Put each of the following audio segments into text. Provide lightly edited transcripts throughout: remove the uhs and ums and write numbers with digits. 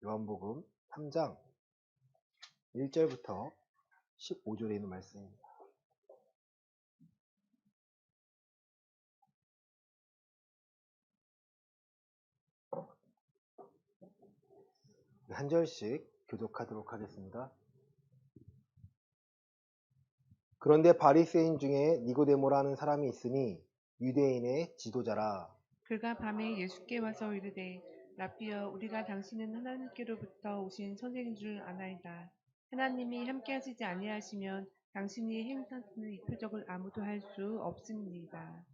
요한복음 3장 1절부터 15절에 있는 말씀입니다. 한 절씩 교독하도록 하겠습니다. 그런데 바리새인 중에 니고데모라는 사람이 있으니 유대인의 지도자라. 그가 밤에 예수께 와서 이르되 라삐여 우리가 당신은 하나님께로부터 오신 선생인 줄 아나이다. 하나님이 함께하시지 아니하시면 당신이 행하시는 이 표적을 아무도 할 수 없습니다.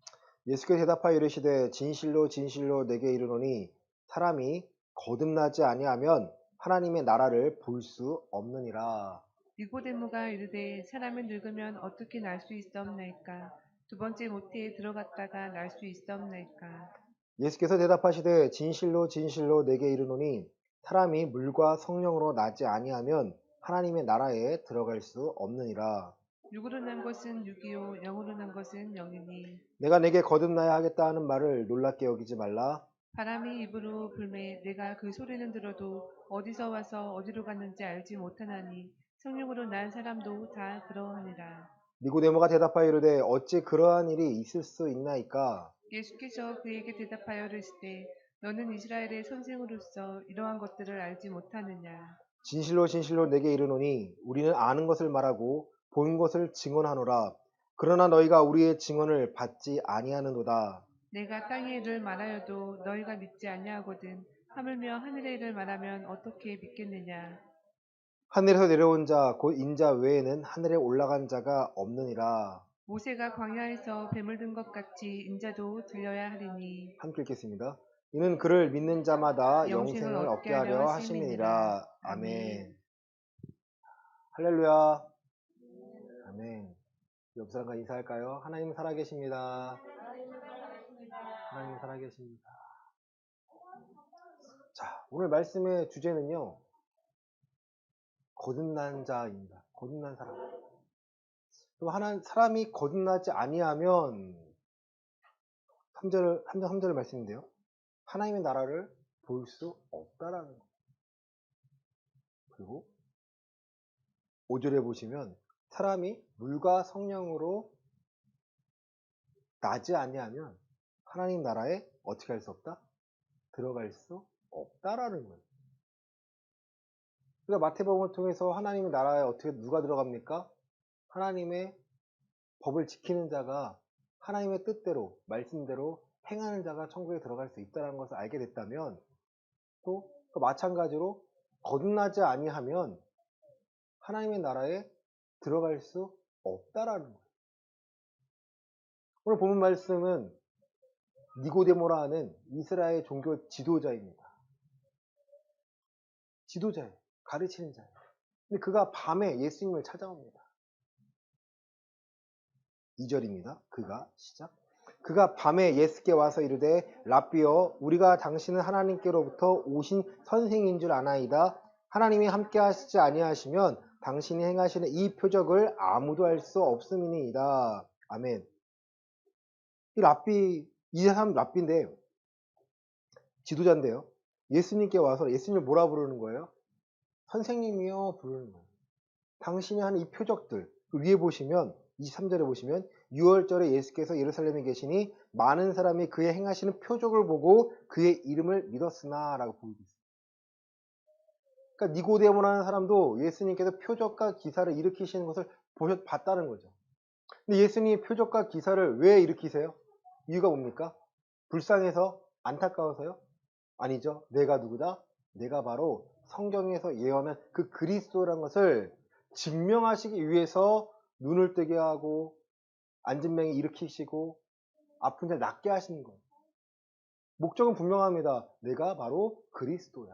예수께 대답하여 이르시되 진실로 진실로 내게 이르노니 사람이 거듭나지 아니하면 하나님의 나라를 볼 수 없느니라. 니고데모가 이르되 사람은 늙으면 어떻게 날 수 있사옵나이까? 두 번째 모태에 들어갔다가 날 수 있사옵나이까? 예수께서 대답하시되 진실로 진실로 내게 이르노니 사람이 물과 성령으로 나지 아니하면 하나님의 나라에 들어갈 수 없느니라. 육으로 난 것은 육이요 영으로 난 것은 영이니 내가 내게 거듭나야 하겠다 하는 말을 놀랍게 여기지 말라. 바람이 입으로 불매 내가 그 소리는 들어도 어디서 와서 어디로 갔는지 알지 못하나니 성령으로 난 사람도 다 그러하니라. 니고데모가 대답하여 이르되 어찌 그러한 일이 있을 수 있나이까? 예수께서 그에게 대답하여 이르시되 너는 이스라엘의 선생으로서 이러한 것들을 알지 못하느냐. 진실로 진실로 내게 이르노니 우리는 아는 것을 말하고 본 것을 증언하노라. 그러나 너희가 우리의 증언을 받지 아니하는도다. 내가 땅의 일을 말하여도 너희가 믿지 아니하거든 하물며 하늘의 일을 말하면 어떻게 믿겠느냐. 하늘에서 내려온 자 곧 인자 외에는 하늘에 올라간 자가 없느니라. 모세가 광야에서 뱀을 든 것 같이 인자도 들려야 하리니 함께 읽겠습니다. 이는 그를 믿는 자마다 영생을 영생을 얻게 얻게 하려 하려 하심이니라. 하심이니라. 아멘. 아멘. 할렐루야. 아멘. 옆 사람과 인사할까요? 하나님 살아계십니다. 하나님 살아계십니다. 자, 오늘 말씀의 주제는요. 거듭난 자입니다. 거듭난 사람. 또 사람이 거듭나지 아니하면 3절 말씀인데요. 하나님의 나라를 볼 수 없다라는 거. 그리고 5절에 보시면 사람이 물과 성령으로 나지 아니하면 하나님 나라에 어떻게 할 수 없다? 들어갈 수 없다라는 거예요. 그러니까 마태복음을 통해서 하나님의 나라에 어떻게 누가 들어갑니까? 하나님의 법을 지키는 자가 하나님의 뜻대로 말씀대로 행하는 자가 천국에 들어갈 수 있다는 것을 알게 됐다면 또 마찬가지로 거듭나지 아니하면 하나님의 나라에 들어갈 수 없다라는 거예요. 오늘 본문 말씀은 니고데모라 하는 이스라엘 종교 지도자입니다. 지도자예요. 가르치는 자예요. 근데 그가 밤에 예수님을 찾아옵니다. 2절입니다. 그가 시작. 그가 밤에 예수께 와서 이르되 라삐여 우리가 당신은 하나님께로부터 오신 선생인 줄 아나이다. 하나님이 함께 하시지 아니하시면 당신이 행하시는 이 표적을 아무도 할 수 없음이니이다. 아멘. 이 사람 랍비인데 지도자인데요. 예수님께 와서 예수님을 뭐라 부르는 거예요? 선생님이요 부르는 거예요. 당신이 하는 이 표적들 위에 보시면 23절에 보시면 6월절에 예수께서 예루살렘에 계시니 많은 사람이 그의 행하시는 표적을 보고 그의 이름을 믿었으나 라고 보고 있어요. 그러니까 니고데모라는 사람도 예수님께서 표적과 기사를 일으키시는 것을 봤다는 거죠. 근데 예수님이 표적과 기사를 왜 일으키세요? 이유가 뭡니까? 불쌍해서? 안타까워서요? 아니죠. 내가 누구다? 내가 바로 성경에서 예언한 그 그리스도라는 것을 증명하시기 위해서 눈을 뜨게 하고 앉은 맹이 일으키시고 아픈 자를 낫게 하시는 거예요. 목적은 분명합니다. 내가 바로 그리스도야.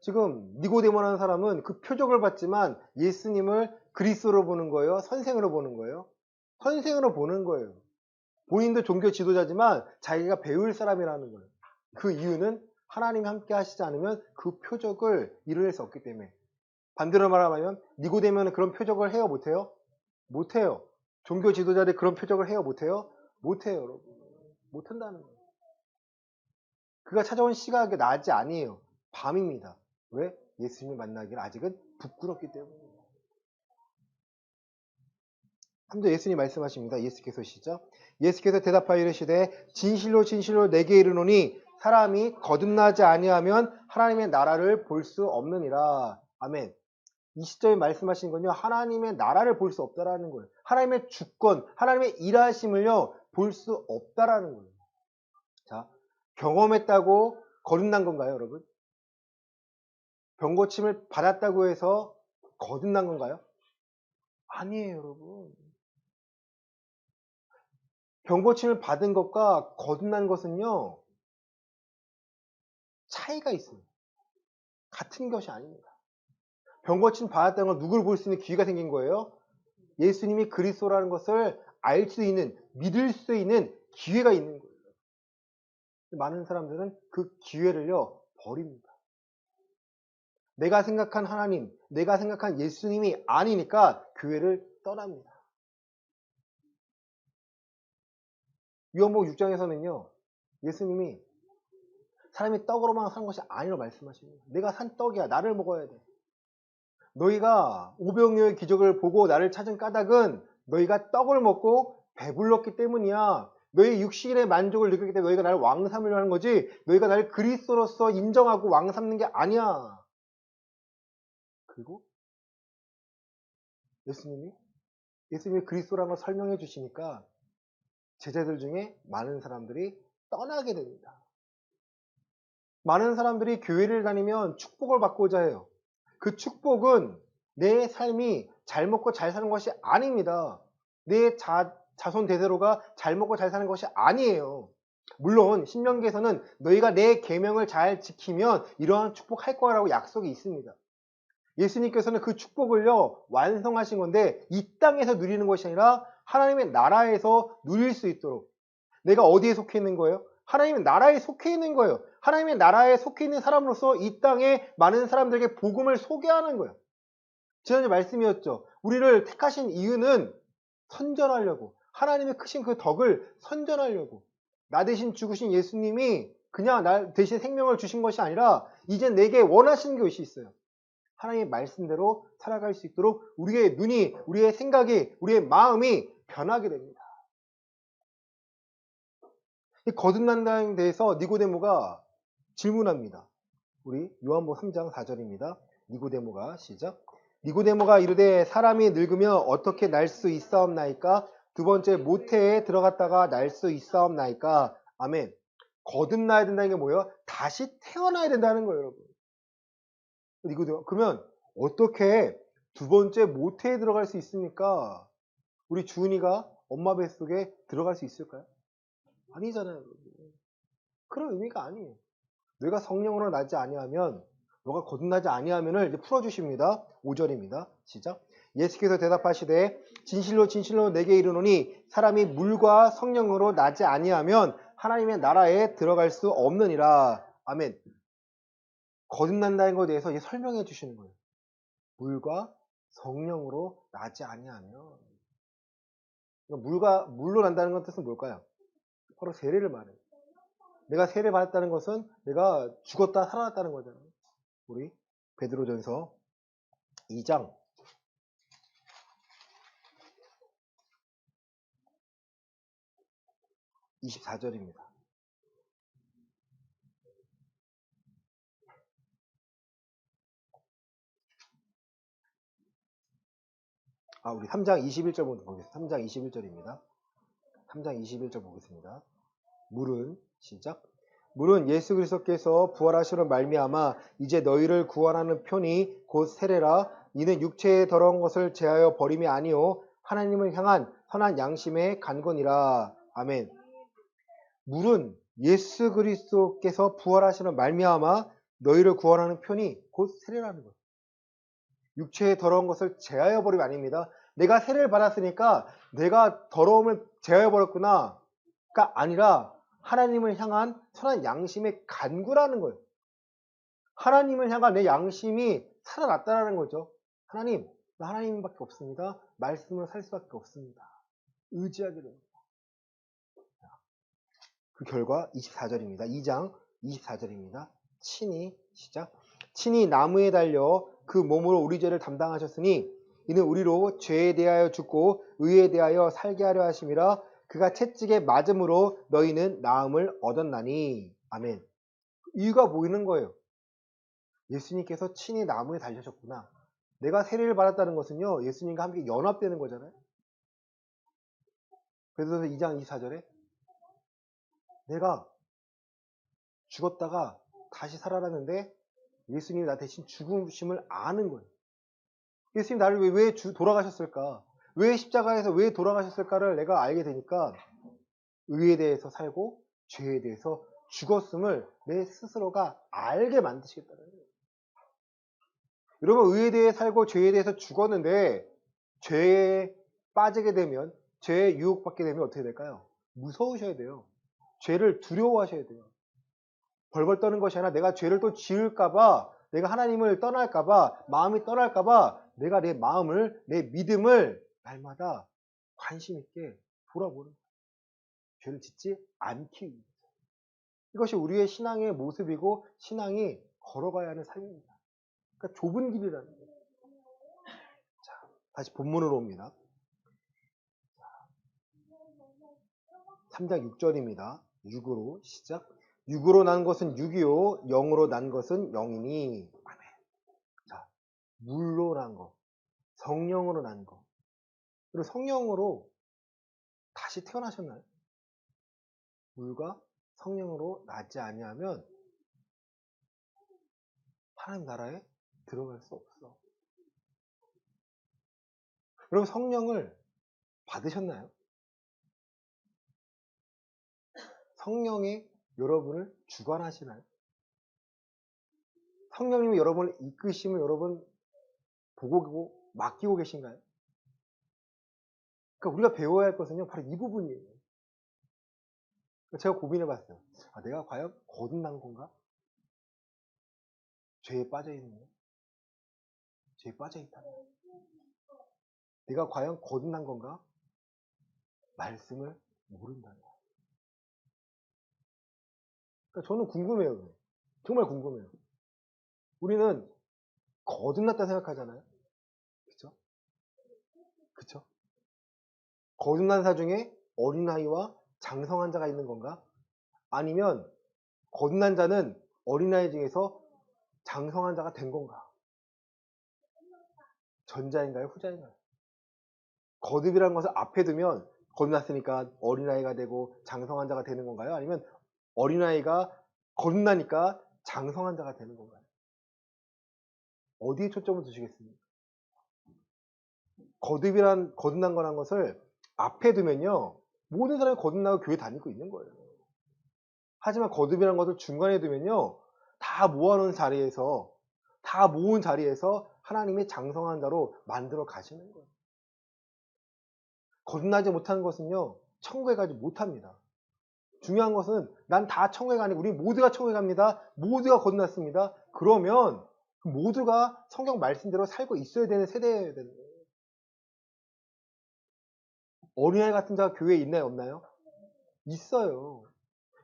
지금 니고데모라는 사람은 그 표적을 봤지만 예수님을 그리스도로 보는 거예요? 선생으로 보는 거예요? 선생으로 보는 거예요. 본인도 종교 지도자지만 자기가 배울 사람이라는 거예요. 그 이유는 하나님이 함께 하시지 않으면 그 표적을 이룰 수 없기 때문에. 반대로 말하면 니고데모는 그런 표적을 해요? 못해요? 못해요. 종교 지도자들이 그런 표적을 해요? 못해요? 못해요, 여러분. 못한다는 거예요. 그가 찾아온 시각이 낮이 아니에요. 밤입니다. 왜? 예수님을 만나기를 아직은 부끄럽기 때문입니다. 3절 예수님 말씀하십니다. 예수께서 시작. 예수께서 대답하여 이르시되 진실로 진실로 내게 이르노니 사람이 거듭나지 아니하면 하나님의 나라를 볼 수 없느니라. 아멘. 이 시점에 말씀하신 건요. 하나님의 나라를 볼 수 없다라는 거예요. 하나님의 주권, 하나님의 일하심을요. 볼 수 없다라는 거예요. 자, 경험했다고 거듭난 건가요, 여러분? 병 고침을 받았다고 해서 거듭난 건가요? 아니에요, 여러분. 병 고침을 받은 것과 거듭난 것은요, 차이가 있습니다. 같은 것이 아닙니다. 병 고침 받았다는 건 누구를 볼 수 있는 기회가 생긴 거예요? 예수님이 그리스도라는 것을 알 수 있는, 믿을 수 있는 기회가 있는 거예요. 많은 사람들은 그 기회를요, 버립니다. 내가 생각한 하나님, 내가 생각한 예수님이 아니니까 교회를 떠납니다. 요한복음 6장에서는요. 예수님이 사람이 떡으로만 사는 것이 아니라고 말씀하십니다. 내가 산 떡이야. 나를 먹어야 돼. 너희가 오병이어의 기적을 보고 나를 찾은 까닭은 너희가 떡을 먹고 배불렀기 때문이야. 너희 육신의 만족을 느꼈기 때문에 너희가 나를 왕 삼으려 하는 거지 너희가 나를 그리스도로서 인정하고 왕 삼는 게 아니야. 그리고 예수님이 그리스도라는 걸 설명해 주시니까 제자들 중에 많은 사람들이 떠나게 됩니다. 많은 사람들이 교회를 다니면 축복을 받고자 해요. 그 축복은 내 삶이 잘 먹고 잘 사는 것이 아닙니다. 내 자손 대대로가 잘 먹고 잘 사는 것이 아니에요. 물론 신명기에서는 너희가 내 계명을 잘 지키면 이러한 축복할 거라고 약속이 있습니다. 예수님께서는 그 축복을요 완성하신 건데 이 땅에서 누리는 것이 아니라 하나님의 나라에서 누릴 수 있도록 내가 어디에 속해 있는 거예요? 하나님의 나라에 속해 있는 거예요. 하나님의 나라에 속해 있는 사람으로서 이 땅에 많은 사람들에게 복음을 소개하는 거예요. 지난주 말씀이었죠. 우리를 택하신 이유는 선전하려고 하나님의 크신 그 덕을 선전하려고 나 대신 죽으신 예수님이 그냥 나 대신 생명을 주신 것이 아니라 이제 내게 원하시는 것이 있어요. 하나님의 말씀대로 살아갈 수 있도록 우리의 눈이, 우리의 생각이, 우리의 마음이 변하게 됩니다. 이 거듭난다는 데에서 니고데모가 질문합니다. 우리 요한복음 3장 4절입니다. 니고데모가 시작. 니고데모가 이르되 사람이 늙으면 어떻게 날 수 있사옵나이까? 두 번째 모태에 들어갔다가 날 수 있사옵나이까? 아멘. 거듭나야 된다는 게 뭐예요? 다시 태어나야 된다는 거예요, 여러분. 니고데모 그러면 어떻게 두 번째 모태에 들어갈 수 있습니까? 우리 주은이가 엄마 뱃속에 들어갈 수 있을까요? 아니잖아요, 여러분. 그런 의미가 아니에요. 내가 성령으로 나지 아니하면 너가 거듭나지 아니하면을 이제 풀어주십니다. 5절입니다. 시작. 예수께서 대답하시되 진실로 진실로 내게 이르노니 사람이 물과 성령으로 나지 아니하면 하나님의 나라에 들어갈 수 없느니라. 아멘. 거듭난다는 것에 대해서 이제 설명해 주시는 거예요. 물과 성령으로 나지 아니하면 물로 난다는 것 뜻은 뭘까요? 바로 세례를 말해요. 내가 세례 받았다는 것은 내가 죽었다 살아났다는 거잖아요. 우리 베드로전서 2장 24절입니다. 우리 3장 21절 보겠습니다. 3장 21절입니다. 3장 21절 보겠습니다. 물은 시작. 물은 예수 그리스도께서 부활하시로 말미암아 이제 너희를 구원하는 편이 곧 세례라. 이는 육체의 더러운 것을 제하여 버림이 아니요 하나님을 향한 선한 양심의 간건이라. 아멘. 물은 예수 그리스도께서 부활하시는 말미암아 너희를 구원하는 편이 곧 세례라는 거예요. 육체의 더러운 것을 제하여 버림이 아닙니다. 내가 세례를 받았으니까 내가 더러움을 제하여 버렸구나가 아니라 하나님을 향한 선한 양심의 간구라는 거예요. 하나님을 향한 내 양심이 살아났다는 거죠. 하나님, 나 하나님밖에 없습니다. 말씀을 살 수밖에 없습니다. 의지하게 됩니다. 그 결과 24절입니다. 2장 24절입니다. 친히 시작. 친히 나무에 달려 그 몸으로 우리 죄를 담당하셨으니 이는 우리로 죄에 대하여 죽고 의에 대하여 살게 하려 하심이라. 그가 채찍에 맞음으로 너희는 나음을 얻었나니. 아멘. 이유가 보이는 거예요. 예수님께서 친히 나무에 달려셨구나. 내가 세례를 받았다는 것은요, 예수님과 함께 연합되는 거잖아요. 그래서 2장 24절에 내가 죽었다가 다시 살아났는데 예수님이 나 대신 죽으심을 아는 거예요. 예수님 나를 왜 돌아가셨을까? 왜 십자가에서 왜 돌아가셨을까를 내가 알게 되니까 의에 대해서 살고 죄에 대해서 죽었음을 내 스스로가 알게 만드시겠다는 거예요. 여러분, 의에 대해 살고 죄에 대해서 죽었는데 죄에 빠지게 되면, 죄에 유혹받게 되면 어떻게 될까요? 무서우셔야 돼요. 죄를 두려워하셔야 돼요. 벌벌 떠는 것이 아니라 내가 죄를 또 지을까봐, 내가 하나님을 떠날까봐, 마음이 떠날까봐 내가 내 마음을, 내 믿음을 날마다 관심 있게 돌아보는 거예요. 죄를 짓지 않기 위해서. 이것이 우리의 신앙의 모습이고 신앙이 걸어가야 하는 삶입니다. 그러니까 좁은 길이라는 거예요. 자, 다시 본문으로 옵니다. 3장 6절입니다. 6으로 시작. 6으로 난 것은 6이요 0으로 난 것은 0이니. 아멘. 자, 물로 난 것, 성령으로 난 것. 그리고 성령으로 다시 태어나셨나요? 물과 성령으로 나지 아니하면 하나님 나라에 들어갈 수 없어. 여러분, 성령을 받으셨나요? 성령이 여러분을 주관하시나요? 성령님이 여러분을 이끄심을 여러분 보고 맡기고 계신가요? 그러니까 우리가 배워야 할 것은요, 바로 이 부분이에요. 제가 고민해 봤어요. 내가 과연 거듭난 건가? 죄에 빠져 있는 거야? 죄에 빠져 있다. 내가 과연 거듭난 건가? 말씀을 모른다는 거야. 그러니까 저는 궁금해요. 정말 궁금해요. 우리는 거듭났다 생각하잖아요. 그쵸? 그쵸? 거듭난 사 중에 어린아이와 장성한 자가 있는 건가? 아니면 거듭난 자는 어린아이 중에서 장성한 자가 된 건가? 전자인가요? 후자인가요? 거듭이라는 것을 앞에 두면 거듭났으니까 어린아이가 되고 장성한 자가 되는 건가요? 아니면 어린아이가 거듭나니까 장성한 자가 되는 건가요? 어디에 초점을 두시겠습니까? 거듭난 거란 것을 앞에 두면요, 모든 사람이 거듭나고 교회 다니고 있는 거예요. 하지만 거듭이라는 것을 중간에 두면요, 다 모은 자리에서 하나님이 장성한 자로 만들어 가시는 거예요. 거듭나지 못하는 것은요, 천국에 가지 못합니다. 중요한 것은 난 다 천국에 가니 우리 모두가 천국에 갑니다. 모두가 거듭났습니다. 그러면 모두가 성경 말씀대로 살고 있어야 되는 세대여야 되는 거예요. 어린아이 같은 자가 교회에 있나요? 없나요? 있어요.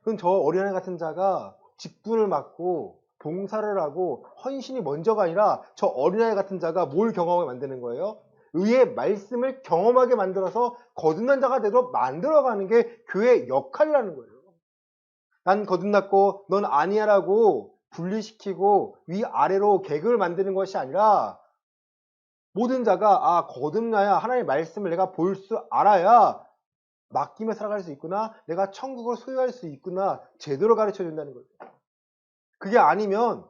그럼 저 어린아이 같은 자가 직분을 맡고 봉사를 하고 헌신이 먼저가 아니라 저 어린아이 같은 자가 뭘 경험하게 만드는 거예요? 의의 말씀을 경험하게 만들어서 거듭난 자가 되도록 만들어가는 게 교회의 역할이라는 거예요. 난 거듭났고 넌 아니야라고 분리시키고 위아래로 계급을 만드는 것이 아니라 모든 자가 거듭나야 하나님의 말씀을 내가 볼 수 알아야 맡기며 살아갈 수 있구나, 내가 천국을 소유할 수 있구나 제대로 가르쳐 준다는 거예요. 그게 아니면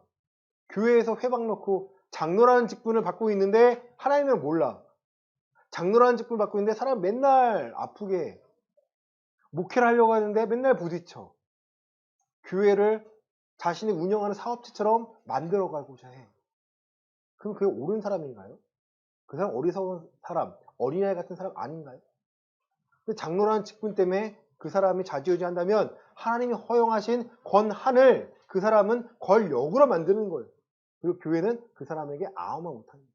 교회에서 회방 놓고 장로라는 직분을 받고 있는데 하나님은 몰라. 장로라는 직분을 받고 있는데 사람 맨날 아프게 목회를 하려고 하는데 맨날 부딪혀. 교회를 자신이 운영하는 사업체처럼 만들어가고자 해. 그럼 그게 옳은 사람인가요? 그 사람 어리석은 사람, 어린아이 같은 사람 아닌가요? 근데 장로라는 직분 때문에 그 사람이 좌지우지한다면 하나님이 허용하신 권한을 그 사람은 권력으로 만드는 거예요. 그리고 교회는 그 사람에게 아무 말 못합니다.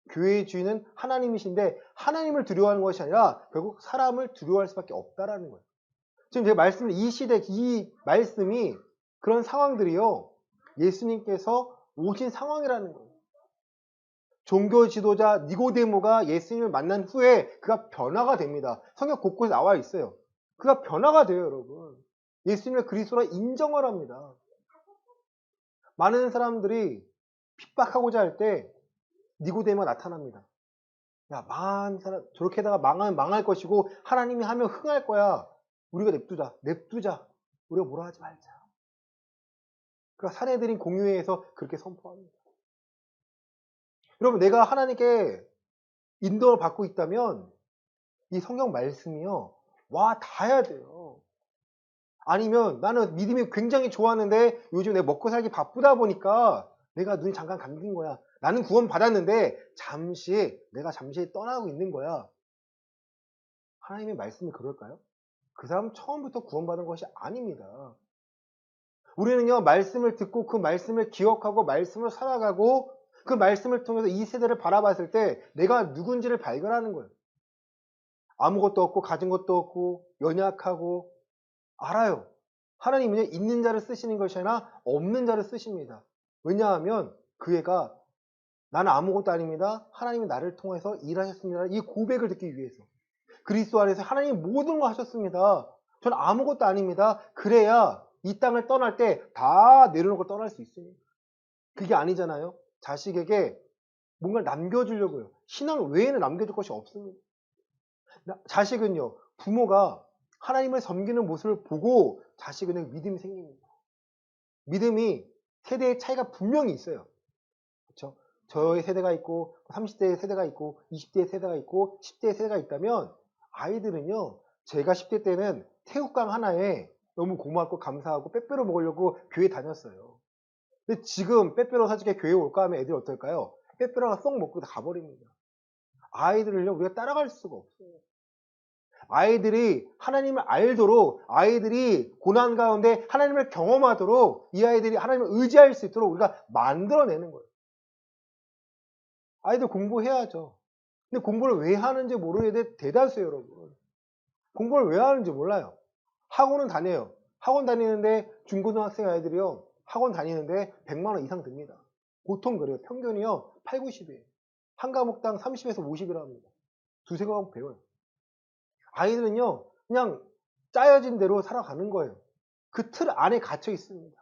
교회의 주인은 하나님이신데 하나님을 두려워하는 것이 아니라 결국 사람을 두려워할 수밖에 없다라는 거예요. 지금 제가 말씀을 이 시대 이 말씀이 그런 상황들이요. 예수님께서 오신 상황이라는 거예요. 종교 지도자 니고데모가 예수님을 만난 후에 그가 변화가 됩니다. 성경 곳곳에 나와 있어요. 그가 변화가 돼요, 여러분. 예수님을 그리스도라 인정을 합니다. 많은 사람들이 핍박하고자 할 때 니고데모가 나타납니다. 야, 망한 사람, 저렇게 하다가 망하면 망할 것이고, 하나님이 하면 흥할 거야. 우리가 냅두자. 우리가 뭐라 하지 말자. 그러니까 사내들인 공유회에서 그렇게 선포합니다. 여러분, 내가 하나님께 인도를 받고 있다면, 이 성경 말씀이요, 와, 다 해야 돼요. 아니면 나는 믿음이 굉장히 좋았는데, 요즘 내가 먹고 살기 바쁘다 보니까, 내가 눈이 잠깐 감긴 거야. 나는 구원 받았는데, 내가 잠시 떠나고 있는 거야. 하나님의 말씀이 그럴까요? 그 사람 처음부터 구원받은 것이 아닙니다. 우리는요, 말씀을 듣고 그 말씀을 기억하고 말씀을 살아가고 그 말씀을 통해서 이 세대를 바라봤을 때 내가 누군지를 발견하는 거예요. 아무것도 없고 가진 것도 없고 연약하고 알아요. 하나님은 있는 자를 쓰시는 것이 아니라 없는 자를 쓰십니다. 왜냐하면 그 애가 나는 아무것도 아닙니다. 하나님이 나를 통해서 일하셨습니다. 이 고백을 듣기 위해서. 그리스도 안에서 하나님이 모든 걸 하셨습니다. 저는 아무것도 아닙니다. 그래야 이 땅을 떠날 때 다 내려놓고 떠날 수 있습니다. 그게 아니잖아요. 자식에게 뭔가를 남겨주려고요. 신앙 외에는 남겨줄 것이 없습니다. 자식은요, 부모가 하나님을 섬기는 모습을 보고 자식은 믿음이 생깁니다. 믿음이 세대의 차이가 분명히 있어요. 그렇죠? 저의 세대가 있고 30대의 세대가 있고 20대의 세대가 있고 10대의 세대가 있다면 아이들은요, 제가 10대 때는 새우깡 하나에 너무 고맙고 감사하고 빼빼로 먹으려고 교회 다녔어요. 근데 지금 빼빼로 사줄게 교회 올까 하면 애들이 어떨까요? 빼빼로가 쏙 먹고 다 가버립니다. 아이들을요, 우리가 따라갈 수가 없어요. 아이들이 하나님을 알도록, 아이들이 고난 가운데 하나님을 경험하도록, 이 아이들이 하나님을 의지할 수 있도록 우리가 만들어내는 거예요. 아이들 공부해야죠. 근데 공부를 왜 하는지 모르는 애들 대다수예요, 여러분. 공부를 왜 하는지 몰라요. 학원은 다녀요. 학원 다니는데 중고등학생 아이들이요, 학원 다니는데 100만 원 이상 듭니다. 보통 그래요. 평균이요 8, 90이에요. 한 과목당 30에서 50이라고 합니다. 두세 과목 배워요. 아이들은요, 그냥 짜여진 대로 살아가는 거예요. 그 틀 안에 갇혀 있습니다.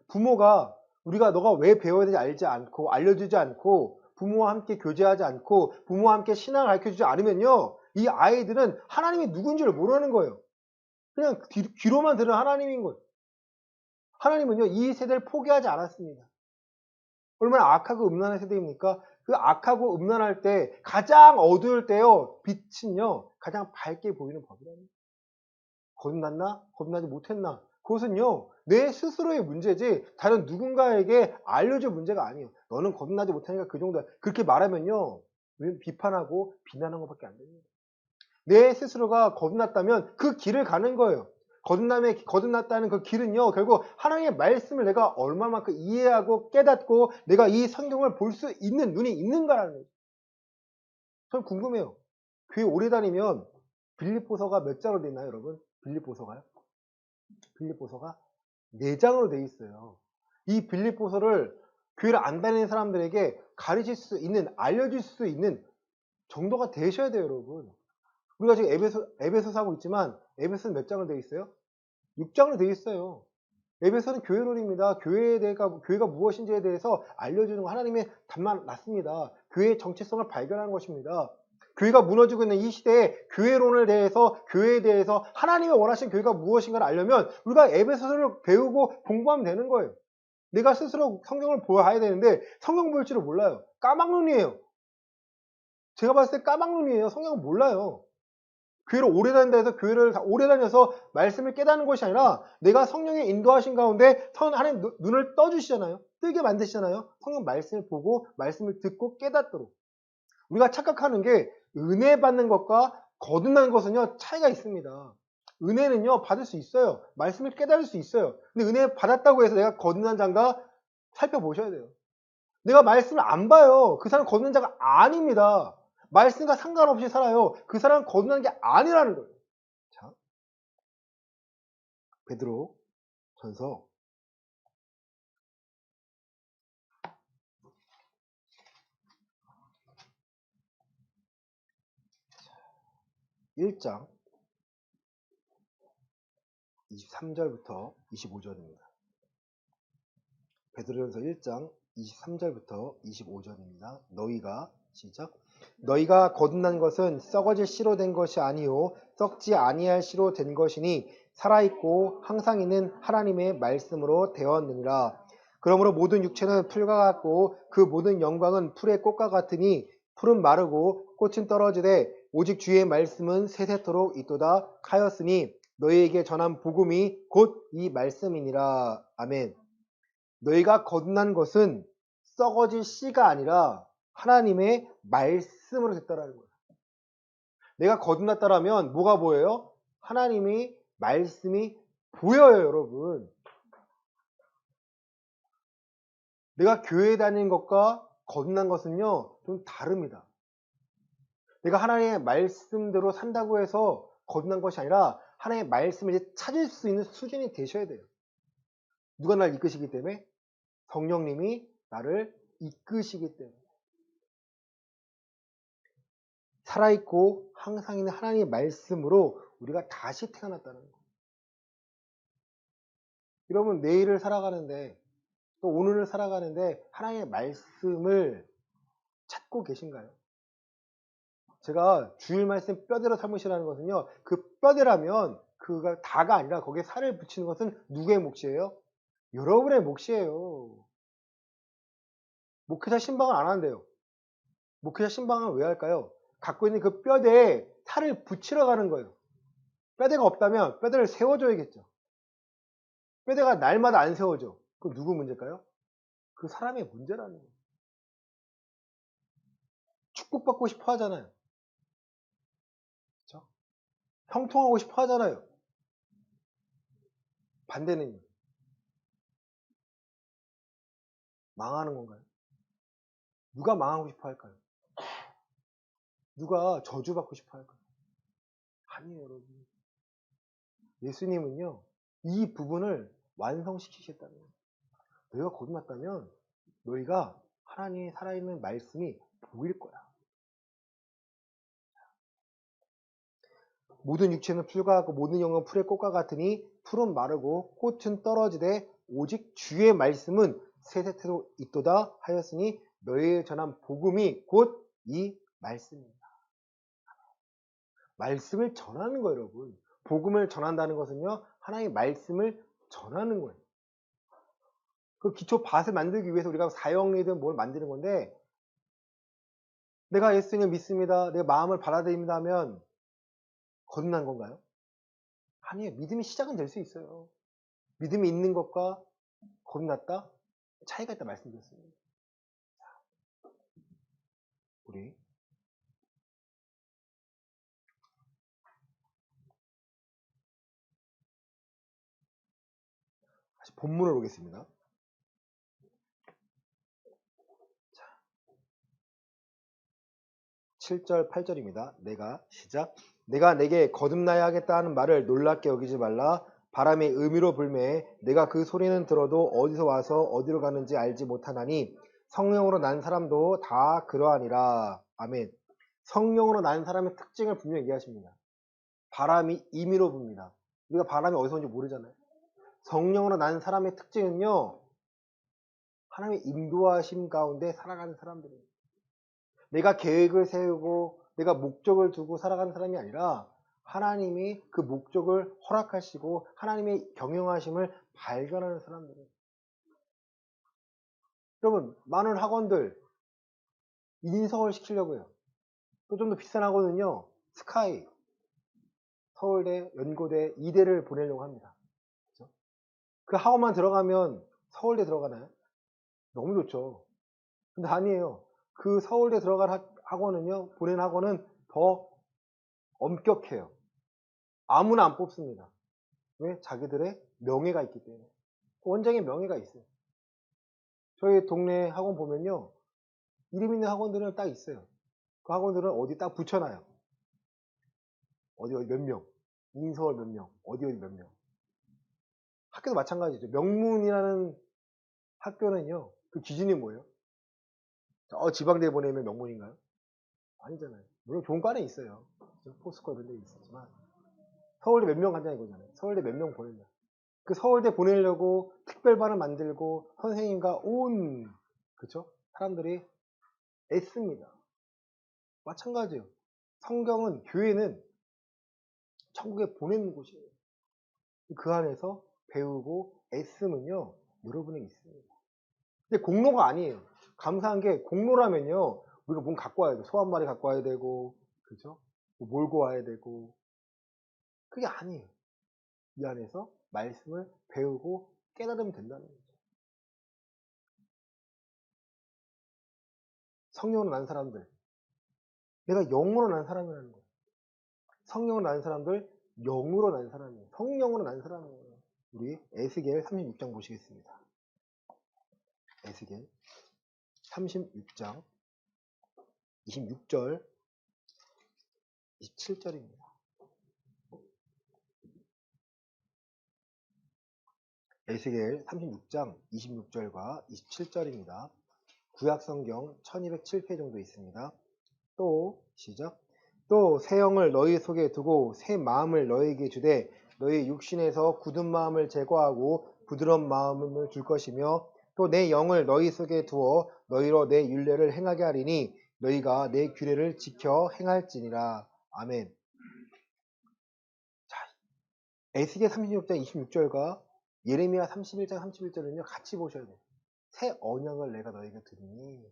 부모가 우리가 너가 왜 배워야 되는지 알지 않고 알려주지 않고 부모와 함께 교제하지 않고 부모와 함께 신앙을 가르쳐주지 않으면요, 이 아이들은 하나님이 누군지를 모르는 거예요. 그냥 귀로만 들은 하나님인 거예요. 하나님은요, 이 세대를 포기하지 않았습니다. 얼마나 악하고 음란한 세대입니까? 그 악하고 음란할 때 가장 어두울 때요, 빛은요 가장 밝게 보이는 법이랍니다. 거듭났나? 거듭나지 못했나? 그것은요, 내 스스로의 문제지 다른 누군가에게 알려줄 문제가 아니에요. 너는 거듭나지 못하니까 그 정도야. 그렇게 말하면요, 우리는 비판하고 비난하는 것밖에 안 됩니다. 내 스스로가 거듭났다면 그 길을 가는 거예요. 거듭났다는 그 길은요, 결국 하나님의 말씀을 내가 얼마만큼 이해하고 깨닫고 내가 이 성경을 볼 수 있는 눈이 있는가라는 거예요. 전 궁금해요. 교회 오래 다니면 빌립보서가 몇 장으로 돼 있나요, 여러분? 빌립보서가요? 빌립보서가 4장으로 돼 있어요. 이 빌립보서를 교회를 안 다니는 사람들에게 가르칠 수 있는, 알려줄 수 있는 정도가 되셔야 돼요, 여러분. 우리가 지금 에베소서 하고 있지만 에베소는 몇 장으로 돼 있어요? 6장으로 돼 있어요. 에베소는 교회론입니다. 교회가 무엇인지에 대해서 알려주는 거, 하나님의 답만 났습니다. 교회의 정체성을 발견하는 것입니다. 교회가 무너지고 있는 이 시대에 교회론을 대해서, 교회에 대해서 하나님이 원하시는 교회가 무엇인가를 알려면 우리가 에베소서를 배우고 공부하면 되는 거예요. 내가 스스로 성경을 봐야 되는데 성경 볼 줄을 몰라요. 까막눈이에요. 제가 봤을 때 까막눈이에요. 성경을 몰라요. 교회를 오래 다닌다 해서 교회를 오래 다녀서 말씀을 깨닫는 것이 아니라 내가 성령의 인도하신 가운데 하나님 눈을 떠주시잖아요. 뜨게 만드시잖아요. 성경 말씀을 보고 말씀을 듣고 깨닫도록. 우리가 착각하는 게 은혜 받는 것과 거듭나는 것은요, 차이가 있습니다. 은혜는요, 받을 수 있어요. 말씀을 깨달을 수 있어요. 근데 은혜 받았다고 해서 내가 거듭난 자인가 살펴보셔야 돼요. 내가 말씀을 안 봐요. 그 사람 거듭난 자가 아닙니다. 말씀과 상관없이 살아요. 그 사람은 거듭난 게 아니라는 거예요. 자, 베드로 전서 1장 23절부터 25절입니다. 베드로전서 1장 23절부터 25절입니다. 너희가 시작. 너희가 거듭난 것은 썩어질 씨로 된 것이 아니요 썩지 아니할 씨로 된 것이니 살아있고 항상 있는 하나님의 말씀으로 되었느니라. 그러므로 모든 육체는 풀과 같고 그 모든 영광은 풀의 꽃과 같으니 풀은 마르고 꽃은 떨어지되 오직 주의 말씀은 세세토록 있도다 하였으니 너희에게 전한 복음이 곧 이 말씀이니라. 아멘. 너희가 거듭난 것은 썩어질 씨가 아니라 하나님의 말씀으로 됐다라는 거예요. 내가 거듭났다라면 뭐가 보여요? 하나님의 말씀이 보여요, 여러분. 내가 교회 다니는 것과 거듭난 것은요, 좀 다릅니다. 내가 하나님의 말씀대로 산다고 해서 거듭난 것이 아니라 하나님의 말씀을 이제 찾을 수 있는 수준이 되셔야 돼요. 누가 나를 이끄시기 때문에? 성령님이 나를 이끄시기 때문에. 살아있고 항상 있는 하나님의 말씀으로 우리가 다시 태어났다는 거예요. 여러분, 내일을 살아가는데 또 오늘을 살아가는데 하나님의 말씀을 찾고 계신가요? 제가 주일 말씀 뼈대로 삼으시라는 것은요, 그 뼈대라면 그가 다가 아니라 거기에 살을 붙이는 것은 누구의 몫이에요? 여러분의 몫이에요. 목회자 신방을 안 한대요. 목회자 신방은 왜 할까요? 갖고 있는 그 뼈대에 살을 붙이러 가는 거예요. 뼈대가 없다면 뼈대를 세워줘야겠죠. 뼈대가 날마다 안 세워져. 그럼 누구 문제일까요? 그 사람의 문제라는 거예요. 축복받고 싶어 하잖아요. 그렇죠? 형통하고 싶어 하잖아요. 반대는 망하는 건가요? 누가 망하고 싶어 할까요? 누가 저주받고 싶어 할까요? 아니에요, 여러분. 예수님은요, 이 부분을 완성시키셨다는 거예요. 너희가 거듭났다면 너희가 하나님의 살아있는 말씀이 보일 거야. 모든 육체는 풀과 같고 모든 영은 풀의 꽃과 같으니 풀은 마르고 꽃은 떨어지되 오직 주의 말씀은 세세토록 있도다 하였으니 너희에 전한 복음이 곧 이 말씀입니다. 말씀을 전하는 거예요, 여러분. 복음을 전한다는 것은요, 하나님의 말씀을 전하는 거예요. 그 기초 밭을 만들기 위해서 우리가 사형리든 뭘 만드는 건데, 내가 예수님을 믿습니다, 내 마음을 받아들입니다 하면 거듭난 건가요? 아니에요. 믿음의 시작은 될 수 있어요. 믿음이 있는 것과 거듭났다? 차이가 있다 말씀드렸습니다. 우리 다시 본문을 보겠습니다. 7절, 8절입니다. 내가 내게 거듭나야 하겠다 하는 말을 놀랍게 여기지 말라. 바람의 의미로 불매 내가 그 소리는 들어도 어디서 와서 어디로 가는지 알지 못하나니 성령으로 난 사람도 다 그러하니라. 아멘. 성령으로 난 사람의 특징을 분명히 얘기하십니다. 바람이 임의로 붑니다. 우리가 바람이 어디서 온지 모르잖아요. 성령으로 난 사람의 특징은요, 하나님의 인도하심 가운데 살아가는 사람들이에요. 내가 계획을 세우고 내가 목적을 두고 살아가는 사람이 아니라 하나님이 그 목적을 허락하시고 하나님의 경영하심을 발견하는 사람들이에요. 여러분, 많은 학원들 인서울 시키려고 해요. 또 좀 더 비싼 학원은요, 스카이, 서울대, 연고대, 이대를 보내려고 합니다. 그렇죠? 그 학원만 들어가면 서울대 들어가나요? 너무 좋죠. 근데 아니에요. 그 서울대 들어갈 학원은요, 보낸 학원은 더 엄격해요. 아무나 안 뽑습니다. 왜? 자기들의 명예가 있기 때문에. 원장의 명예가 있어요. 저희 동네 학원 보면요, 이름 있는 학원들은 딱 있어요. 그 학원들은 어디 딱 붙여놔요. 어디 몇 명, 인서울 몇 명, 어디 몇 명. 학교도 마찬가지죠. 명문이라는 학교는요, 그 기준이 뭐예요? 지방대에 보내면 명문인가요? 아니잖아요. 물론 좋은 과는 있어요. 그죠? 포스코 이런 데 있었지만 서울대 몇 명 간다 이거잖아요. 서울대 몇 명 보내냐. 그 서울대 보내려고 특별반을 만들고 선생님과 온 그죠? 사람들이 애씁니다. 마찬가지예요. 성경은 교회는 천국에 보내는 곳이에요. 그 안에서 배우고 애쓰면요 여러분이 있습니다. 근데 공로가 아니에요. 감사한 게 공로라면요 우리가 뭔 갖고 와야 돼. 소 한 마리 갖고 와야 되고 그죠? 뭐 몰고 와야 되고 그게 아니에요. 이 안에서 말씀을 배우고 깨달으면 된다는 거죠. 성령으로 난 사람들 내가 영으로 난 사람이라는 거예요. 성령으로 난 사람들 영으로 난 사람이에요. 성령으로 난 사람이에요. 우리 에스겔 36장 보시겠습니다. 에스겔 36장 26절 27절입니다. 에스겔 36장 26절과 27절입니다. 구약성경 1207페 정도 있습니다. 또 시작. 또 새 영을 너희 속에 두고 새 마음을 너희에게 주되 너희 육신에서 굳은 마음을 제거하고 부드러운 마음을 줄 것이며 또 내 영을 너희 속에 두어 너희로 내 율례를 행하게 하리니 너희가 내 규례를 지켜 행할지니라. 아멘. 자, 에스겔 36장 26절과 예레미야 31장 31절은요 같이 보셔야 돼요. 새 언약을 내가 너희에게 주리니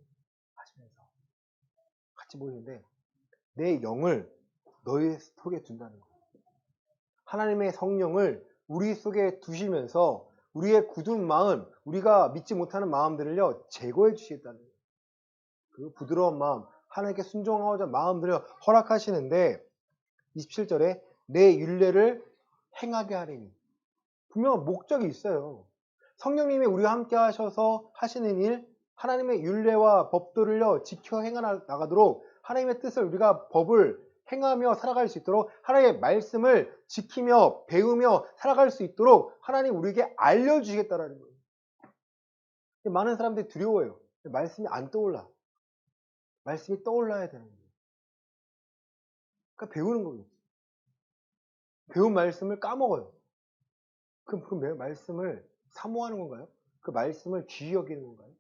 하시면서 같이 보시는데 내 영을 너희 속에 둔다는 거예요. 하나님의 성령을 우리 속에 두시면서 우리의 굳은 마음, 우리가 믿지 못하는 마음들을요 제거해 주시겠다는 거예요. 그 부드러운 마음, 하나님께 순종하고자 마음들을 허락하시는데 27절에 내 율례를 행하게 하리니 분명 목적이 있어요. 성령님이 우리와 함께 하셔서 하시는 일, 하나님의 율례와 법도를요 지켜 행하나가도록 하나님의 뜻을 우리가 법을 행하며 살아갈 수 있도록 하나님의 말씀을 지키며 배우며 살아갈 수 있도록 하나님 우리에게 알려주시겠다라는 거예요. 많은 사람들이 두려워요. 말씀이 안 떠올라. 말씀이 떠올라야 되는 거예요. 그러니까 배우는 거예요. 배운 말씀을 까먹어요. 그럼 그 말씀을 사모하는 건가요? 그 말씀을 귀히 여기는 건가요?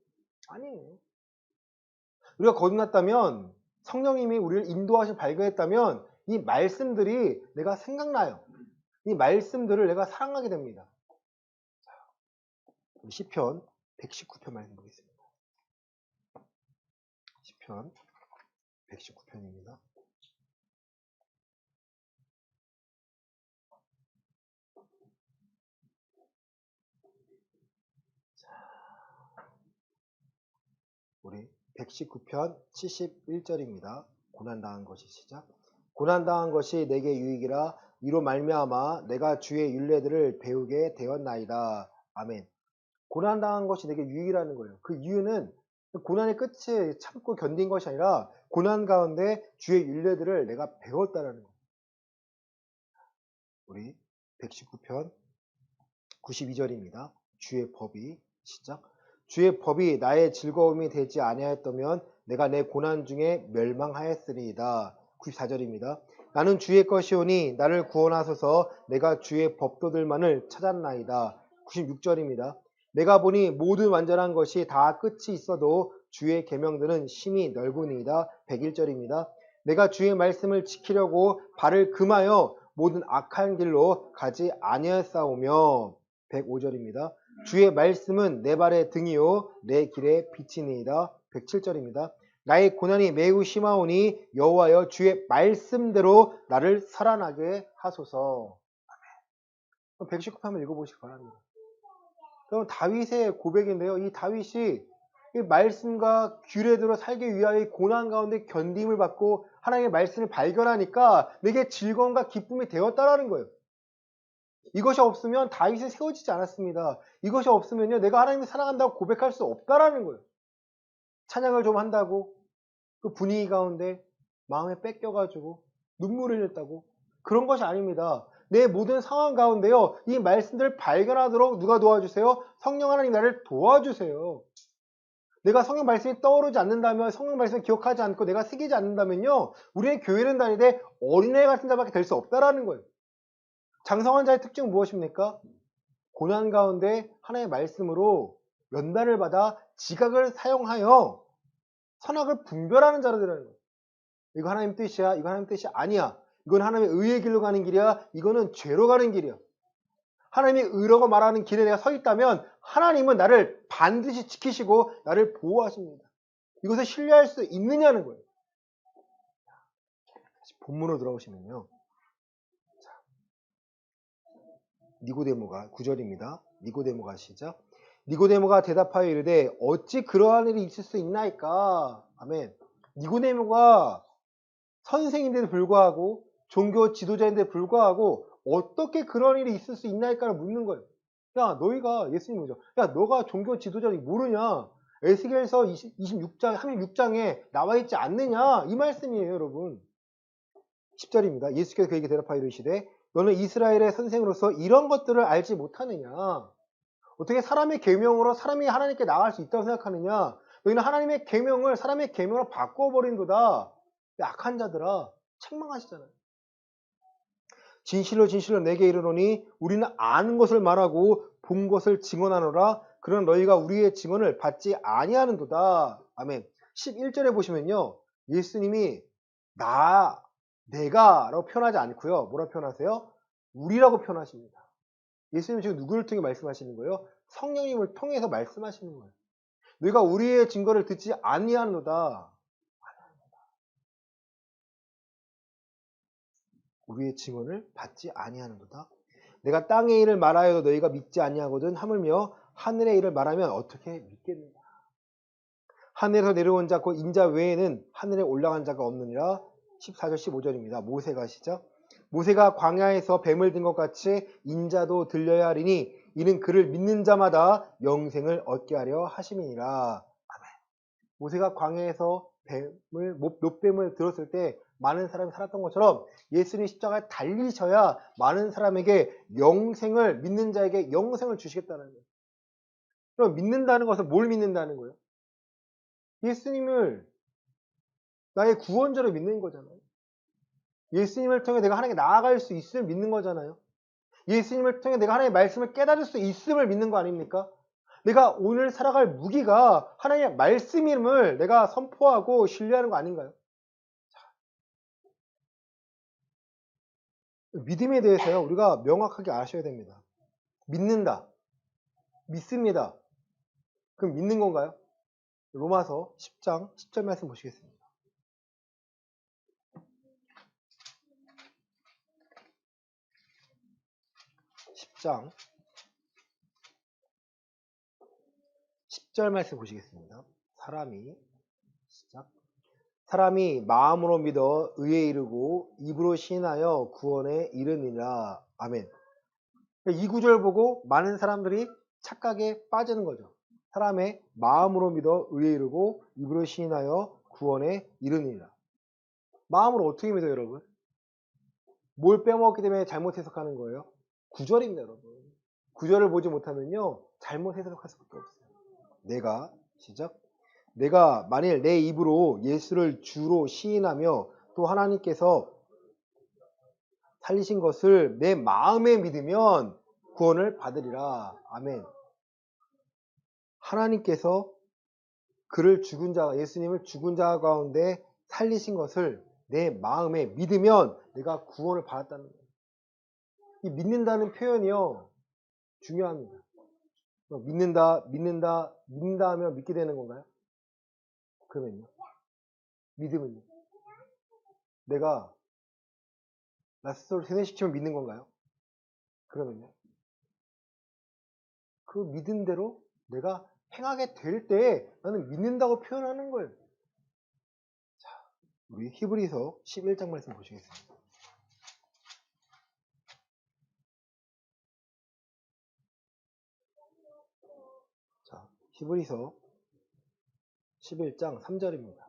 아니에요. 우리가 거듭났다면 성령님이 우리를 인도하시 발견했다면 이 말씀들이 내가 생각나요. 이 말씀들을 내가 사랑하게 됩니다. 시편 119편 말씀 보겠습니다. 시편 119편입니다. 우리 119편 71절입니다. 고난당한 것이 시작. 고난당한 것이 내게 유익이라 이로 말미암아 내가 주의 율례들을 배우게 되었나이다. 아멘. 고난당한 것이 내게 유익이라는 거예요. 그 이유는 고난의 끝에 참고 견딘 것이 아니라 고난 가운데 주의 율례들을 내가 배웠다는 거예요. 우리 119편 92절입니다. 주의 법이 시작. 주의 법이 나의 즐거움이 되지 아니하였다면 내가 내 고난 중에 멸망하였으리이다. 94절입니다. 나는 주의 것이오니 나를 구원하소서. 내가 주의 법도들만을 찾았나이다. 96절입니다. 내가 보니 모든 완전한 것이 다 끝이 있어도 주의 계명들은 심히 넓으니이다. 101절입니다. 내가 주의 말씀을 지키려고 발을 금하여 모든 악한 길로 가지 아니하였사오며 105절입니다. 주의 말씀은 내 발의 등이요 내 길의 빛이니이다. 107절입니다. 나의 고난이 매우 심하오니 여호와여 주의 말씀대로 나를 살아나게 하소서. 119편 한번 읽어보시기 바랍니다. 그럼 다윗의 고백인데요. 이 다윗이 이 말씀과 규례대로 살기 위하여 고난 가운데 견딤을 받고 하나님의 말씀을 발견하니까 내게 즐거움과 기쁨이 되었다라는 거예요. 이것이 없으면 다윗은 세워지지 않았습니다. 이것이 없으면요 내가 하나님을 사랑한다고 고백할 수 없다라는 거예요. 찬양을 좀 한다고 그 분위기 가운데 마음에 뺏겨가지고 눈물을 흘렸다고 그런 것이 아닙니다. 내 모든 상황 가운데요 이 말씀들을 발견하도록 누가 도와주세요? 성령 하나님 나를 도와주세요. 내가 성경 말씀이 떠오르지 않는다면, 성경 말씀을 기억하지 않고 내가 새기지 않는다면요, 우리는 교회는 다니되 어린애 같은 자밖에 될 수 없다라는 거예요. 장성한 자의 특징은 무엇입니까? 고난 가운데 하나님의 말씀으로 연단을 받아 지각을 사용하여 선악을 분별하는 자들이라는 거예요. 이거 하나님 뜻이야, 이거 하나님 뜻이 아니야. 이건 하나님의 의의 길로 가는 길이야, 이거는 죄로 가는 길이야. 하나님이 의라고 말하는 길에 내가 서 있다면 하나님은 나를 반드시 지키시고 나를 보호하십니다. 이것을 신뢰할 수 있느냐는 거예요. 본문으로 돌아오시면요. 니고데모가 9절입니다. 니고데모가 시작. 니고데모가 대답하여 이르되 어찌 그러한 일이 있을 수 있나이까. 아멘. 니고데모가 선생인데도 불구하고 종교 지도자인데 불구하고 어떻게 그런 일이 있을 수 있나이까를 묻는 거예요. 야, 너희가 예수님 뭐죠? 야, 너가 종교 지도자니 모르냐? 에스겔서 26장, 36장에 나와 있지 않느냐? 이 말씀이에요, 여러분. 10절입니다. 예수께서 그에게 대답하여 이르시되 너는 이스라엘의 선생으로서 이런 것들을 알지 못하느냐? 어떻게 사람의 계명으로 사람이 하나님께 나아갈 수 있다고 생각하느냐? 너희는 하나님의 계명을 사람의 계명으로 바꿔버린도다. 악한 자들아, 책망하시잖아요. 진실로 진실로 내게 이르노니 우리는 아는 것을 말하고 본 것을 증언하노라. 그런 너희가 우리의 증언을 받지 아니하는도다. 아멘. 11절에 보시면요, 예수님이 내가 라고 표현하지 않고요, 뭐라고 표현하세요? 우리라고 표현하십니다. 예수님은 지금 누구를 통해 말씀하시는 거예요? 성령님을 통해서 말씀하시는 거예요. 너희가 우리의 증거를 듣지 아니하노다. 우리의 증언을 받지 아니하는도다. 내가 땅의 일을 말하여도 너희가 믿지 아니하거든 하물며 하늘의 일을 말하면 어떻게 믿겠느냐. 하늘에서 내려온 자 곧 인자 외에는 하늘에 올라간 자가 없느니라. 14절 15절입니다. 모세가 시작. 모세가 광야에서 뱀을 든 것 같이 인자도 들려야 하리니 이는 그를 믿는 자마다 영생을 얻게 하려 하심이니라. 아멘. 모세가 광야에서 못뱀을 들었을 때 많은 사람이 살았던 것처럼 예수님 십자가에 달리셔야 많은 사람에게 영생을, 믿는 자에게 영생을 주시겠다는 거예요. 그럼 믿는다는 것은 뭘 믿는다는 거예요? 예수님을 나의 구원자로 믿는 거잖아요. 예수님을 통해 내가 하나님께 나아갈 수 있음을 믿는 거잖아요. 예수님을 통해 내가 하나님의 말씀을 깨달을 수 있음을 믿는 거 아닙니까? 내가 오늘 살아갈 무기가 하나님의 말씀임을 내가 선포하고 신뢰하는 거 아닌가요? 믿음에 대해서요, 우리가 명확하게 아셔야 됩니다. 믿는다, 믿습니다. 그럼 믿는 건가요? 로마서 10장 10절 말씀 보시겠습니다. 10장 10절 말씀 보시겠습니다. 사람이 마음으로 믿어 의에 이르고 입으로 시인하여 구원에 이르니라. 아멘. 이 구절 보고 많은 사람들이 착각에 빠지는 거죠. 사람의 마음으로 믿어 의에 이르고 입으로 시인하여 구원에 이르니라. 마음으로 어떻게 믿어요, 여러분? 뭘 빼먹었기 때문에 잘못 해석하는 거예요? 구절입니다, 여러분. 구절을 보지 못하면요, 잘못 해석할 수밖에 없어요. 내가 만일 내 입으로 예수를 주로 시인하며 또 하나님께서 살리신 것을 내 마음에 믿으면 구원을 받으리라. 아멘. 하나님께서 예수님을 죽은 자 가운데 살리신 것을 내 마음에 믿으면 내가 구원을 받았다는 거예요. 이 믿는다는 표현이요, 중요합니다. 믿는다 하면 믿게 되는 건가요? 그러면요. 믿음은요. 내가 나 스스로를 세뇌시키면 믿는 건가요? 그러면요. 그 믿은 대로 내가 행하게 될 때 나는 믿는다고 표현하는 거예요. 자, 우리 히브리서 11장 말씀 보시겠습니다. 자, 히브리서 11장 3절입니다.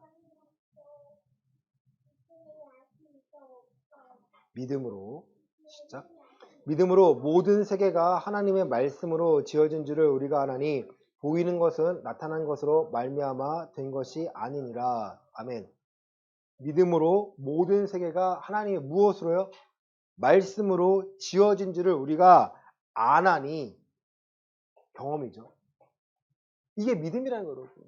믿음으로 모든 세계가 하나님의 말씀으로 지어진 줄을 우리가 아나니 보이는 것은 나타난 것으로 말미암아 된 것이 아니니라. 아멘. 믿음으로 모든 세계가 하나님의 무엇으로요? 말씀으로 지어진 줄을 우리가 아나니 경험이죠. 이게 믿음이라는 거거든요.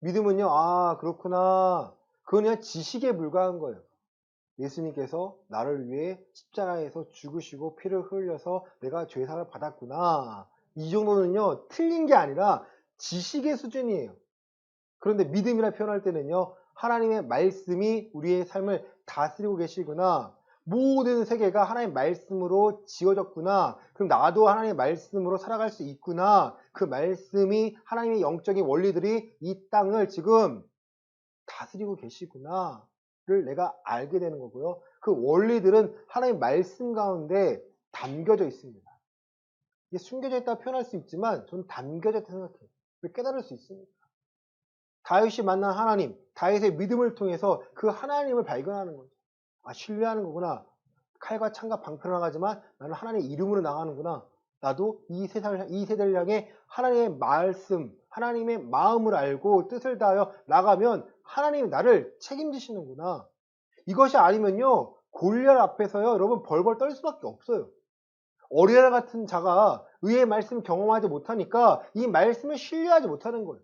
믿음은요, 아, 그렇구나. 그건 그냥 지식에 불과한 거예요. 예수님께서 나를 위해 십자가에서 죽으시고 피를 흘려서 내가 죄사를 받았구나. 이 정도는요, 틀린 게 아니라 지식의 수준이에요. 그런데 믿음이라 표현할 때는요, 하나님의 말씀이 우리의 삶을 다스리고 계시구나. 모든 세계가 하나님의 말씀으로 지어졌구나. 그럼 나도 하나님의 말씀으로 살아갈 수 있구나. 그 말씀이 하나님의 영적인 원리들이 이 땅을 지금 다스리고 계시구나를 내가 알게 되는 거고요. 그 원리들은 하나님의 말씀 가운데 담겨져 있습니다. 이게 숨겨져 있다 표현할 수 있지만 저는 담겨져 있다고 생각해요. 깨달을 수 있습니다. 다윗이 만난 하나님, 다윗의 믿음을 통해서 그 하나님을 발견하는 거죠. 아, 신뢰하는 거구나. 칼과 창과 방패로 나가지만 나는 하나님의 이름으로 나가는구나. 나도 이 세대를 향해 하나님의 말씀, 하나님의 마음을 알고 뜻을 다하여 나가면 하나님이 나를 책임지시는구나. 이것이 아니면요, 골리앗 앞에서요, 여러분 벌벌 떨 수밖에 없어요. 어린아이 같은 자가 의의 말씀을 경험하지 못하니까 이 말씀을 신뢰하지 못하는 거예요.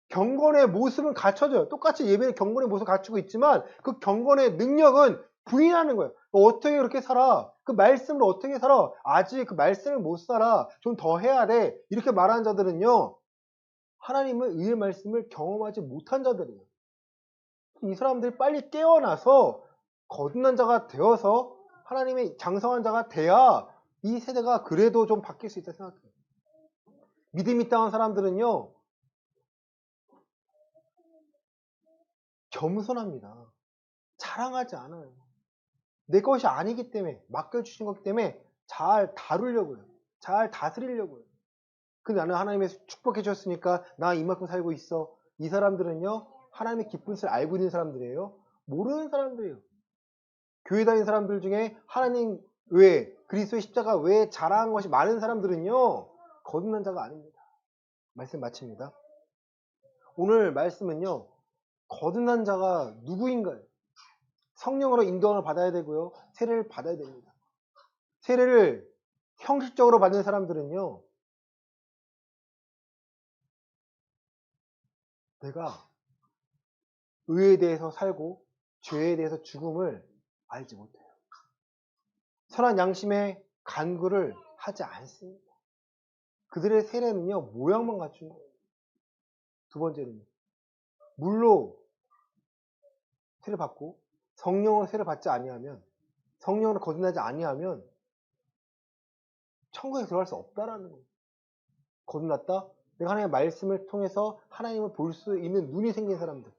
경건의 모습은 갖춰져요. 똑같이 예배의 경건의 모습을 갖추고 있지만 그 경건의 능력은 부인하는 거예요. 어떻게 그렇게 살아? 그 말씀으로 어떻게 살아? 아직 그 말씀을 못 살아. 좀 더 해야 돼. 이렇게 말하는 자들은요, 하나님의 의의 말씀을 경험하지 못한 자들이에요. 이 사람들이 빨리 깨어나서 거듭난 자가 되어서 하나님의 장성한 자가 돼야 이 세대가 그래도 좀 바뀔 수 있다 생각해요. 믿음이 땅한 사람들은요, 겸손합니다. 자랑하지 않아요. 내 것이 아니기 때문에, 맡겨주신 거기 때문에 잘 다루려고요. 잘 다스리려고요. 근데 나는 하나님의 축복해 주셨으니까 나 이만큼 살고 있어. 이 사람들은요, 하나님의 기쁜 뜻을 알고 있는 사람들이에요. 모르는 사람들이에요. 교회 다니는 사람들 중에 하나님 외에, 그리스도의 십자가 외에 자랑한 것이 많은 사람들은요, 거듭난 자가 아닙니다. 말씀 마칩니다. 오늘 말씀은요, 거듭난 자가 누구인가요? 성령으로 인도함을 받아야 되고요. 세례를 받아야 됩니다. 세례를 형식적으로 받는 사람들은요, 내가 의에 대해서 살고 죄에 대해서 죽음을 알지 못해요. 선한 양심의 간구를 하지 않습니다. 그들의 세례는요, 모양만 갖춘 거예요. 두 번째는 물로 세례 받고 성령으로 세례 받지 아니하면, 성령으로 거듭나지 아니하면 천국에 들어갈 수 없다라는 거예요. 거듭났다? 내가 하나님의 말씀을 통해서 하나님을 볼 수 있는 눈이 생긴 사람들.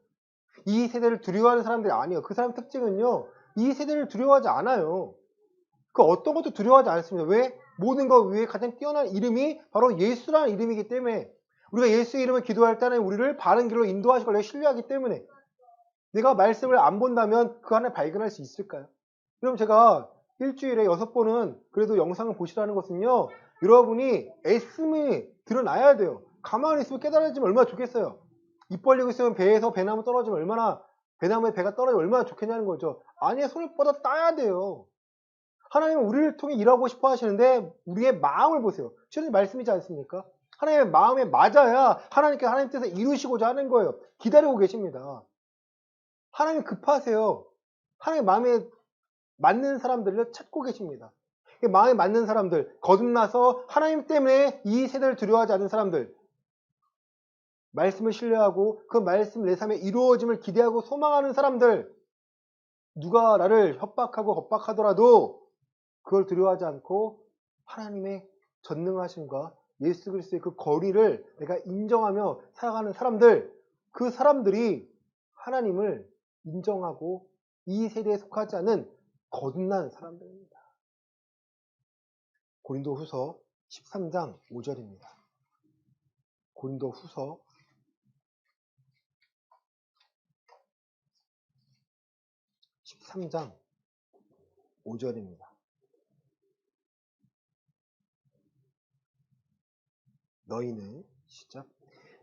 이 세대를 두려워하는 사람들이 아니에요. 그 사람 특징은요, 이 세대를 두려워하지 않아요. 그 어떤 것도 두려워하지 않습니다. 왜? 모든 것 위에 가장 뛰어난 이름이 바로 예수라는 이름이기 때문에, 우리가 예수의 이름을 기도할 때는 우리를 바른 길로 인도하실 걸 신뢰하기 때문에, 내가 말씀을 안 본다면 그 안에 발견할 수 있을까요? 그럼 제가 일주일에 6번은 그래도 영상을 보시라는 것은요, 여러분이 애씀이 드러나야 돼요. 가만히 있으면 깨달아지면 얼마나 좋겠어요. 입 벌리고 있으면 배에서 배나무 떨어지면 얼마나, 배나무에 배가 떨어지면 얼마나 좋겠냐는 거죠. 아니, 손을 뻗어 따야 돼요. 하나님은 우리를 통해 일하고 싶어 하시는데 우리의 마음을 보세요. 실은 말씀이지 않습니까? 하나님의 마음에 맞아야 하나님께서 하나님 뜻을 이루시고자 하는 거예요. 기다리고 계십니다. 하나님 급하세요. 하나님 마음에 맞는 사람들을 찾고 계십니다. 마음에 맞는 사람들, 거듭나서 하나님 때문에 이 세대를 두려워하지 않는 사람들, 말씀을 신뢰하고 그 말씀 내 삶에 이루어짐을 기대하고 소망하는 사람들, 누가 나를 협박하고 겁박하더라도 그걸 두려워하지 않고 하나님의 전능하심과 예수 그리스도의 그 거리를 내가 인정하며 살아가는 사람들, 그 사람들이 하나님을 인정하고 이 세대에 속하지 않은 거듭난 사람들입니다. 고린도후서 13장 5절입니다. 고린도후서 13장 5절입니다. 너희는 시작.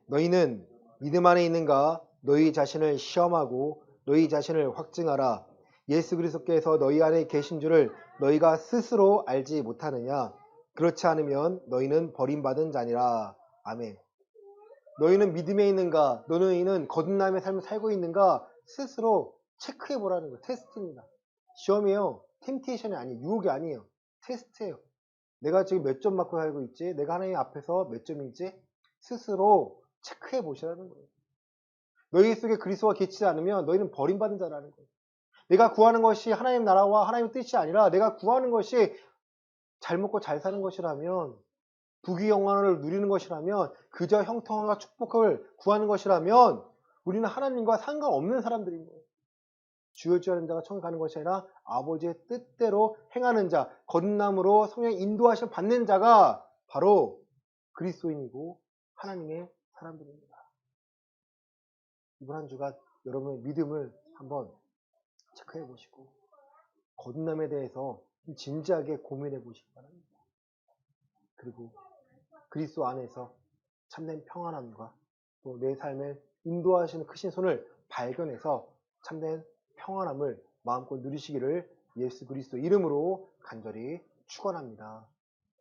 너희는 믿음 안에 있는가? 너희 자신을 시험하고 너희 자신을 확증하라. 예수 그리스도께서 너희 안에 계신 줄을 너희가 스스로 알지 못하느냐? 그렇지 않으면 너희는 버림받은 자니라. 아멘. 너희는 믿음에 있는가? 너희는 거듭남의 삶을 살고 있는가? 스스로 체크해 보라는 거예요. 테스트입니다. 시험이에요. 템테이션이 아니에요. 유혹이 아니에요. 테스트예요. 내가 지금 몇 점 맞고 살고 있지? 내가 하나님 앞에서 몇 점이지? 스스로 체크해 보시라는 거예요. 너희 속에 그리스도가 계시지 않으면 너희는 버림받은 자라는 거예요. 내가 구하는 것이 하나님 나라와 하나님의 뜻이 아니라 내가 구하는 것이 잘 먹고 잘 사는 것이라면, 부귀 영화를 누리는 것이라면, 그저 형통함과 축복을 구하는 것이라면 우리는 하나님과 상관없는 사람들인 거예요. 주여 주여 하는 자가 천국 가는 것이 아니라 아버지의 뜻대로 행하는 자, 거듭남으로 성령의 인도하심을 받는 자가 바로 그리스도인이고 하나님의 사람들입니다. 이번 한 주간 여러분의 믿음을 한번 체크해 보시고 거듭남에 대해서 좀 진지하게 고민해 보시기 바랍니다. 그리고 그리스도 안에서 참된 평안함과 또 내 삶을 인도하시는 크신 손을 발견해서 참된 평안함을 마음껏 누리시기를 예수 그리스도 이름으로 간절히 축원합니다.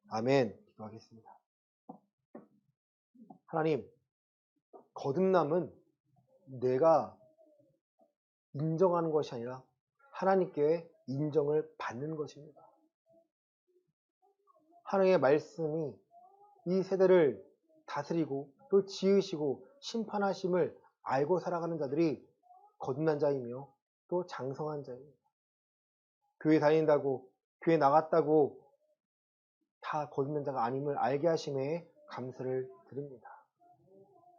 아멘. 기도하겠습니다. 하나님, 거듭남은 내가 인정하는 것이 아니라 하나님께 인정을 받는 것입니다. 하나님의 말씀이 이 세대를 다스리고 또 지으시고 심판하심을 알고 살아가는 자들이 거듭난 자이며 또 장성한 자입니다. 교회 다닌다고, 교회 나갔다고 다 거듭난 자가 아님을 알게 하심에 감사를 드립니다.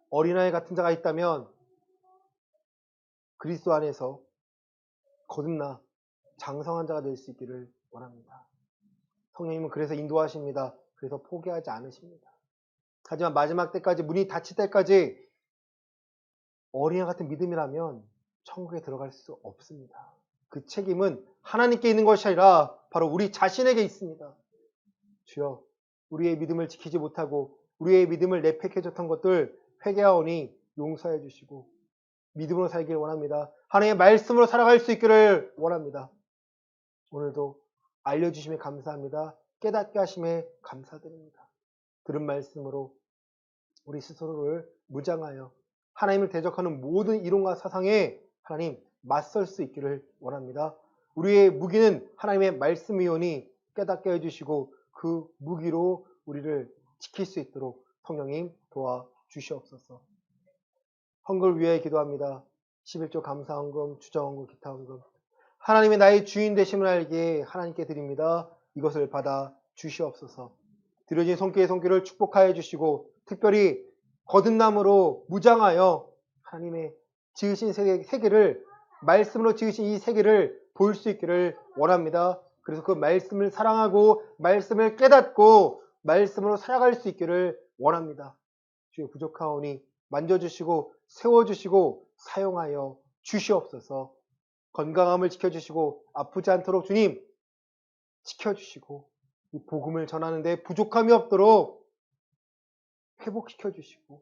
어린아이 같은 자가 있다면 그리스도 안에서 거듭나 장성한 자가 될 수 있기를 원합니다. 성령님은 그래서 인도하십니다. 그래서 포기하지 않으십니다. 하지만 마지막 때까지, 문이 닫힐 때까지 어린아 같은 믿음이라면 천국에 들어갈 수 없습니다. 그 책임은 하나님께 있는 것이 아니라 바로 우리 자신에게 있습니다. 주여, 우리의 믿음을 지키지 못하고 우리의 믿음을 내팽개쳤던 것들 회개하오니 용서해 주시고 믿음으로 살길 원합니다. 하나님의 말씀으로 살아갈 수 있기를 원합니다. 오늘도 알려주심에 감사합니다. 깨닫게 하심에 감사드립니다. 들은 말씀으로 우리 스스로를 무장하여 하나님을 대적하는 모든 이론과 사상에 하나님 맞설 수 있기를 원합니다. 우리의 무기는 하나님의 말씀이오니 깨닫게 해주시고 그 무기로 우리를 지킬 수 있도록 성령님 도와주시옵소서. 헌금을 위해 기도합니다. 11조 감사헌금, 주정헌금, 기타헌금, 하나님의 나의 주인 되심을 알기에 하나님께 드립니다. 이것을 받아 주시옵소서. 드려진 손길의 손길을 축복하여 주시고 특별히 거듭남으로 무장하여 하나님의 지으신 세계를, 말씀으로 지으신 이 세계를 볼 수 있기를 원합니다. 그래서 그 말씀을 사랑하고 말씀을 깨닫고 말씀으로 살아갈 수 있기를 원합니다. 주의 부족하오니 만져주시고 세워주시고 사용하여 주시옵소서. 건강함을 지켜주시고 아프지 않도록 주님 지켜주시고 이 복음을 전하는데 부족함이 없도록 회복시켜 주시고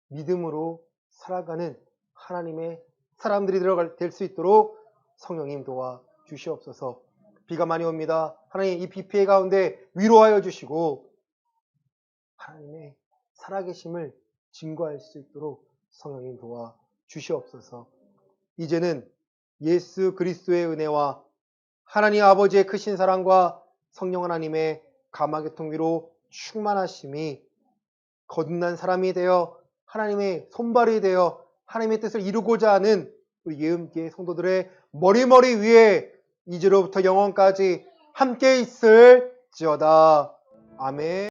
믿음으로 살아가는 하나님의 사람들이 될 수 있도록 성령님 도와 주시옵소서. 비가 많이 옵니다. 하나님 이 비 피해 가운데 위로하여 주시고 하나님의 살아계심을 증거할 수 있도록 성령님 도와 주시옵소서. 이제는 예수 그리스도의 은혜와 하나님 아버지의 크신 사랑과 성령 하나님의 감화교통 위로 충만하심이 거듭난 사람이 되어 하나님의 손발이 되어 하나님의 뜻을 이루고자 하는 우리 예음교회 성도들의 머리 위에 이제로부터 영원까지 함께 있을지어다. 아멘.